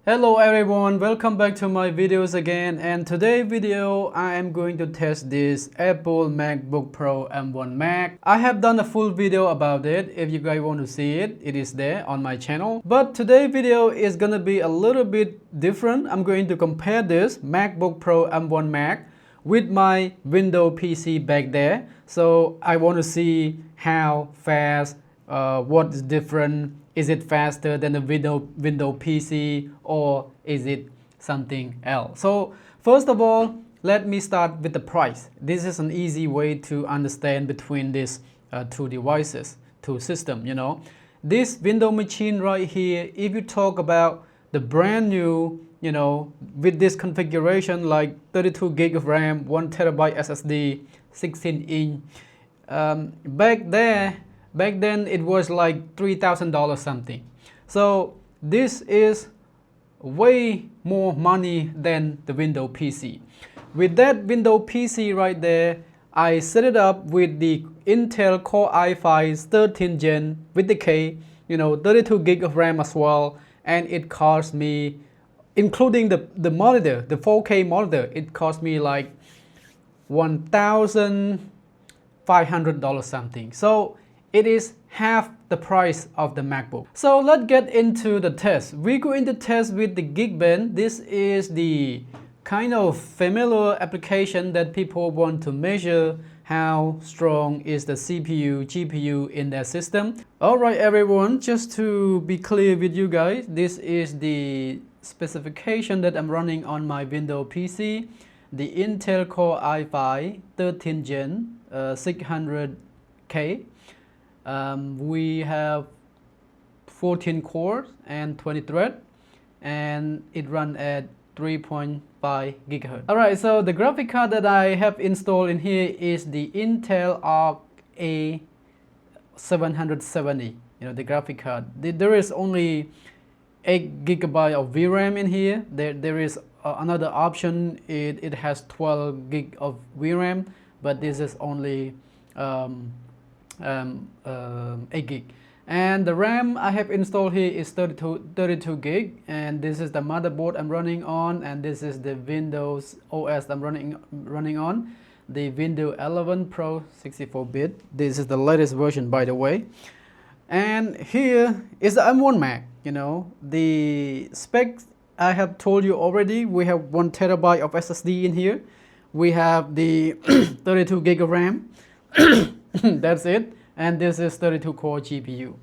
Hello everyone, welcome back to my videos again, and today video I am going to test this Apple MacBook Pro M1 Mac. I have done a full video about it. If you guys want to see it, it is there on my channel. But today video is gonna be a little bit different. I'm going to compare this MacBook Pro M1 Mac with my Windows PC back there. So I want to see how fast, what is different. Is it faster than the Windows PC or is it something else? So first of all, let me start with the price. This is an easy way to understand between these two devices, two systems, This Windows machine right here, if you talk about the brand new, with this configuration like 32 gig of RAM, 1 terabyte SSD, 16 inch, back then it was like $3,000 something. So this is way more money than the Windows PC. With that Windows PC right there, I set it up with the Intel Core i5 13 Gen with the K, 32 gig of RAM as well, and it cost me, including the monitor, the 4K monitor, it cost me like $1,500 something. So it is half the price of the MacBook. So let's get into the test. We go into test with the Geekbench. This is the kind of familiar application that people want to measure how strong is the CPU, GPU in their system. Alright everyone, just to be clear with you guys, this is the specification that I'm running on my Windows PC. The Intel Core i5 13 Gen 600K. We have 14 cores and 20 threads, and it runs at 3.5 gigahertz. Alright, so the graphic card that I have installed in here is the Intel Arc A770, the graphic card. There is only 8 gigabyte of VRAM in here. There is another option, it has 12 gig of VRAM, but this is only 8 gig. And the RAM I have installed here is 32 gig, and this is the motherboard I'm running on, and this is the Windows OS I'm running on, the Windows 11 Pro 64-bit. This is the latest version, by the way. And here is the M1 Mac. The specs I have told you already. We have 1 terabyte of SSD in here. We have the 32 gig of RAM. That's it. And this is 32 core GPU.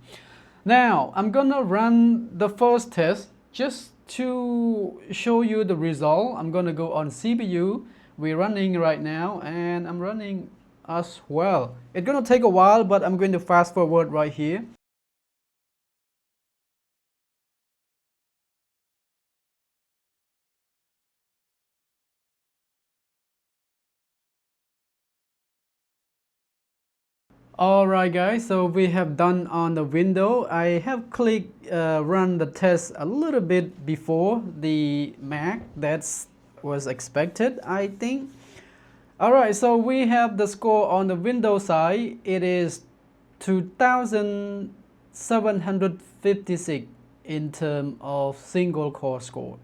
Now I'm gonna run the first test just to show you the result. I'm gonna go on CPU. We're running right now, and I'm running as well. It's gonna take a while, but I'm going to fast forward right here. Alright guys, so we have done on the window. I have clicked run the test a little bit before the Mac. That was expected, I think. Alright, so we have the score on the Windows side. It is 2756 in terms of single core score.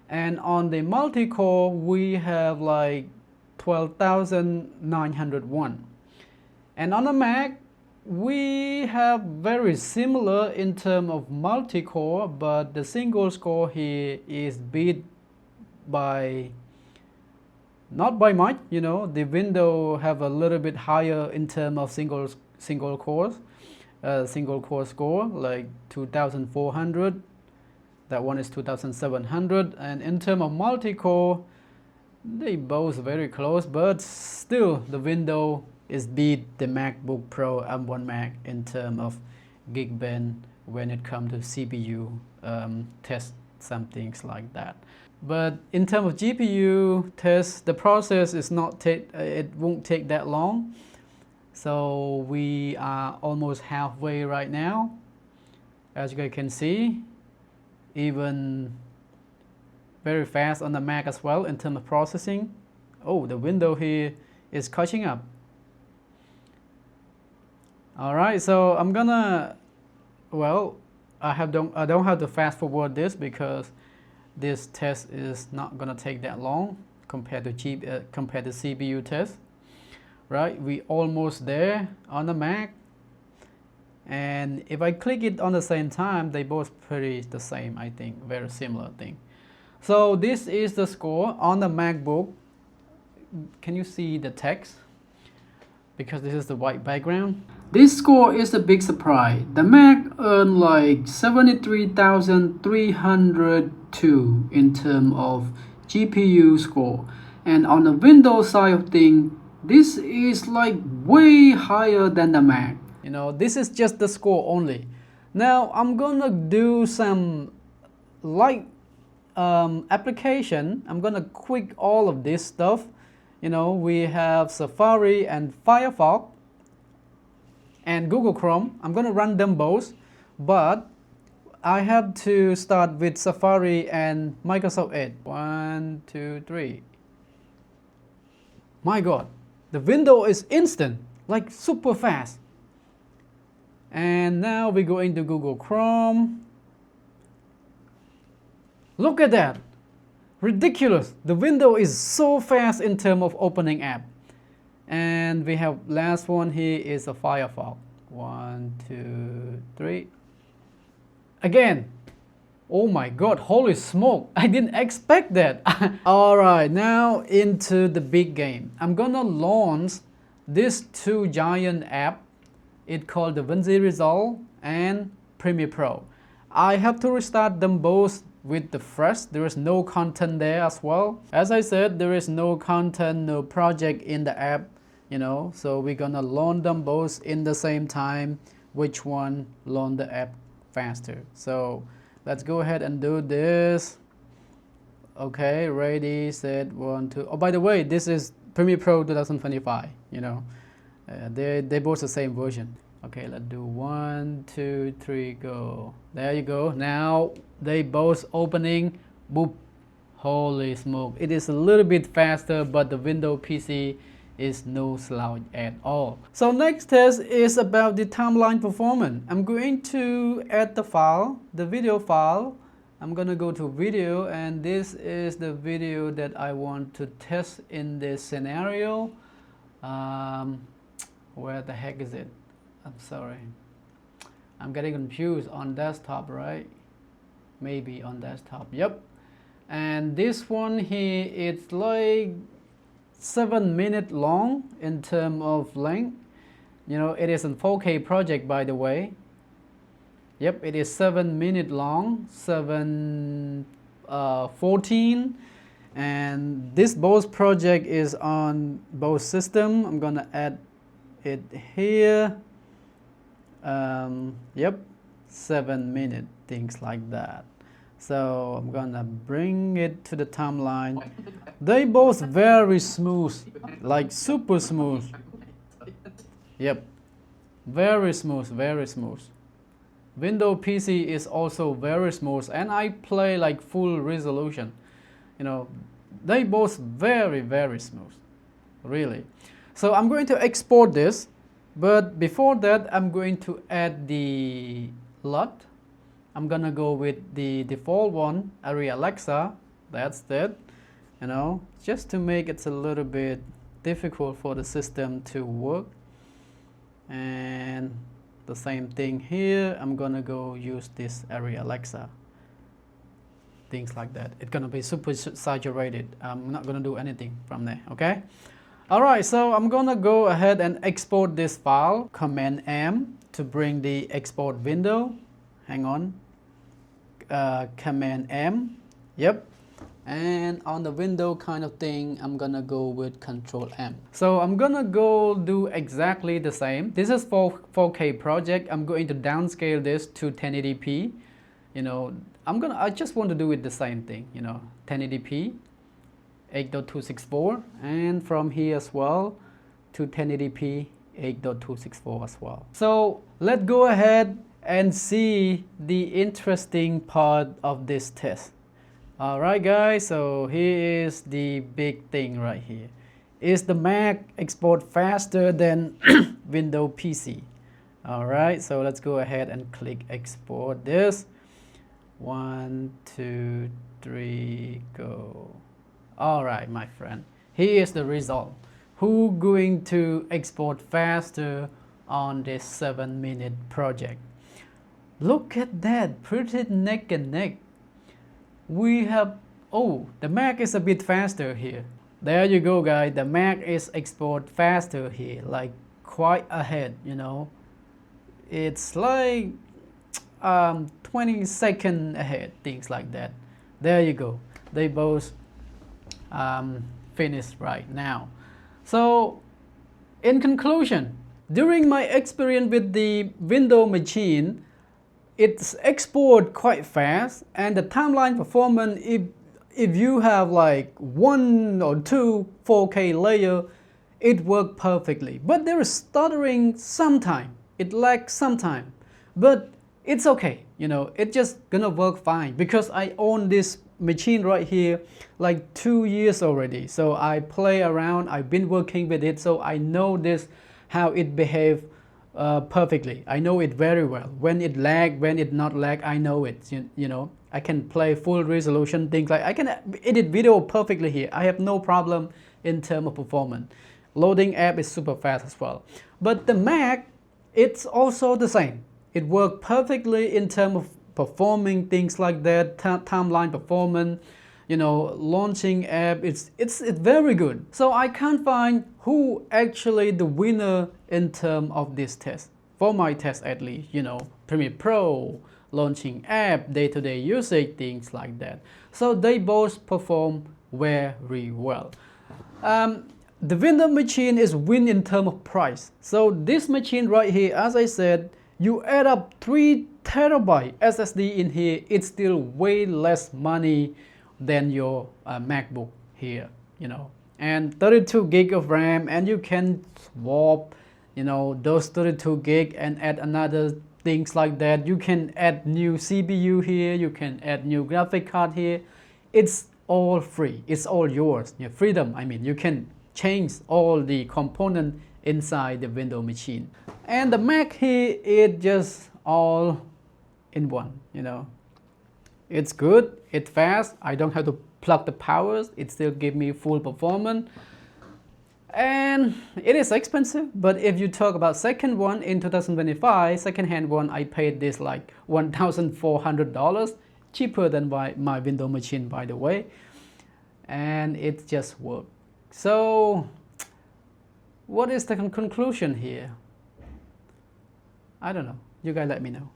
And on the multi-core, we have like 12,901. And on the Mac, we have very similar in terms of multi-core, but the single score here is beat by, not by much, the Windows have a little bit higher in terms of single core score, like 2,400. That one is 2,700. And in terms of multi-core, they both very close, but still the Windows is beat the MacBook Pro M1 Mac in terms of Geekbench when it comes to CPU test, some things like that. But in terms of GPU test, the process is not it won't take that long. So we are almost halfway right now. As you guys can see, even very fast on the Mac as well in terms of processing. Oh, the window here is catching up. Alright, so I'm gonna, I don't have to fast forward this because this test is not gonna take that long compared to CPU test, right? We almost there on the Mac, and if I click it on the same time, they both pretty the same, I think, very similar thing. So this is the score on the MacBook. Can you see the text? Because this is the white background. This score is a big surprise. The Mac earned like 73,302 in terms of GPU score. And on the Windows side of things, this is like way higher than the Mac. You know, this is just the score only. Now I'm gonna do some light application. I'm gonna quick all of this stuff. You know, we have Safari and Firefox and Google Chrome. I'm gonna run them both, but I have to start with Safari and Microsoft Edge. 1, 2, 3. My God, the window is instant, like super fast. And now we go into Google Chrome. Look at that. Ridiculous. The window is so fast in terms of opening app. And we have last one here is a Firefox. 1, 2, 3. Again. Oh my God, holy smoke. I didn't expect that. Alright, now into the big game. I'm gonna launch these two giant apps. It's called the DaVinci Resolve and Premiere Pro. I have to restart them both with the fresh. There is no content there as well. As I said, there is no content, no project in the app, you know, so we're gonna launch them both in the same time. Which one launch the app faster? So let's go ahead and do this. Okay, ready, set, 1, 2. Oh, by the way, this is Premiere Pro 2025, you know. They both the same version. Okay, let's do 1, 2, 3, go. There you go. Now they both opening. Boop. Holy smoke. It is a little bit faster, but the Windows PC is no slouch at all. So next test is about the timeline performance. I'm going to add the file, the video file. I'm gonna go to video, and this is the video that I want to test in this scenario. Where the heck is it? I'm sorry. I'm getting confused on desktop, right? Maybe on desktop. Yep. And this one here, it's like 7 minutes long in terms of length. You know, it is a 4K project, by the way. Yep, it is 7 minutes long, 7:14. And this both project is on both system. I'm gonna add it here. Yep, 7 minutes, things like that. So I'm gonna bring it to the timeline. They both very smooth, like super smooth. Yep, very smooth, very smooth. Windows PC is also very smooth, and I play like full resolution. You know, they both very, very smooth, really. So I'm going to export this, but before that I'm going to add the LUT. I'm gonna go with the default one, Area Alexa. That's it, you know, just to make it a little bit difficult for the system to work. And the same thing here, I'm gonna go use this Area Alexa. Things like that. It's gonna be super saturated. I'm not gonna do anything from there, okay? Alright, so I'm gonna go ahead and export this file, Command M to bring the export window. Hang on. Command M. Yep. And on the window kind of thing, I'm gonna go with Control M. So I'm gonna go do exactly the same. This is 4K project. I'm going to downscale this to 1080p. You know, I just want to do it the same thing, you know, 1080p. 8.264, and from here as well to 1080p 8.264 as well. So let's go ahead and see the interesting part of this test. Alright guys, so here is the big thing right here. Is the Mac export faster than Windows PC? Alright, so let's go ahead and click export this. 1, 2, 3, go. All right, my friend, here is the result. Who going to export faster on this 7-minute project? Look at that, pretty neck and neck. We have, oh, the Mac is a bit faster here. There you go, guys. The Mac is export faster here, like quite ahead, you know. It's like 20 seconds ahead, things like that. There you go. They both finished right now. So, in conclusion, during my experience with the Windows machine, it's export quite fast, and the timeline performance, if you have like 1 or 2 4K layer, it works perfectly. But there is stuttering sometime, it lags sometime, but it's okay, you know, it's just gonna work fine because I own this machine right here like 2 years already. So I play around, I've been working with it, so I know this, how it behaves perfectly. I know it very well. When it lag, when it not lag, I know it, you know. I can play full resolution, things like I can edit video perfectly here. I have no problem in terms of performance. Loading app is super fast as well. But the Mac, it's also the same. It works perfectly in terms of performing things like that, timeline performance, you know, launching app, it's very good. So I can't find who actually the winner in terms of this test. For my test at least, you know, Premiere Pro, launching app, day-to-day usage, things like that. So they both perform very well. The Windows machine is win in terms of price. So this machine right here, as I said, you add up 3 terabyte SSD in here, it's still way less money than your MacBook here, you know. And 32 gig of RAM, and you can swap, you know, those 32 gig and add another things like that. You can add new CPU here, you can add new graphic card here. It's all free, it's all yours, your freedom. I mean, you can change all the component inside the Windows machine. And the Mac here, it just all in one, you know. It's good, it's fast, I don't have to plug the powers, it still gives me full performance. And it is expensive, but if you talk about second one in 2025, second-hand one, I paid this like $1,400, cheaper than my Windows machine, by the way. And it just works. So, what is the conclusion here? I don't know. You guys let me know.